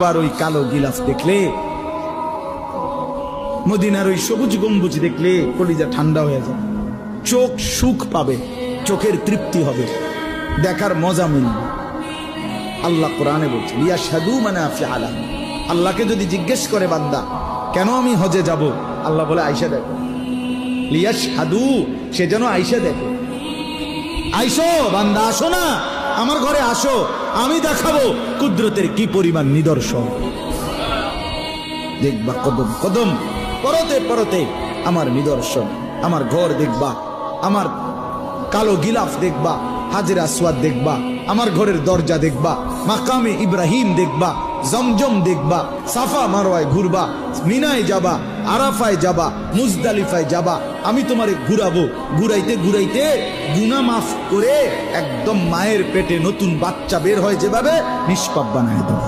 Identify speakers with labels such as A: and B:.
A: আর ওই কালো গিলাফ দেখলে, মদিনার ওই সবুজ গম্বুজ দেখলে কলিজা ঠান্ডা হয়ে যায়, চোখ সুখ পাবে, চোখের তৃপ্তি হবে, দেখার মজা মিলবে। আল্লাহ কোরআনে বলছে লিয়াশহাদু মানাফিআ লাহুম। আল্লাহকে যদি জিজ্ঞেস করে বান্দা কেন আমি হজে যাব, আল্লাহ বলে আয়েশা দেখো, লিয়াশহাদু, সে যেন আয়েশা দেখো। আইসো বান্দা, আসো না আমার ঘরে, আসো, আমি দেখাবো কুদরতের কি পরিমাণ নিদর্শন। দেখবা কদম কদম পরতে পরতে আমার নিদর্শন, আমার ঘর দেখবা, আমার কালো গিলাফ দেখবা, হাজরে আসওয়াদ দেখবা, আমার ঘরের দরজা দেখবা, মাকামে ইব্রাহিম দেখবা, জমজম দেখবা, সাফা মারওয়ায় ঘুরবা, মিনায় যাবা, আরাফায় যাবা, মুজদালিফায় যাবা, আমি তোমারে ঘুরাবো, ঘুরাইতে ঘুরাইতে গুনাহ মাফ করে একদম মায়ের পেটে নতুন বাচ্চা বের হয় যেভাবে, নিষ্পাপ বানায় দেবো।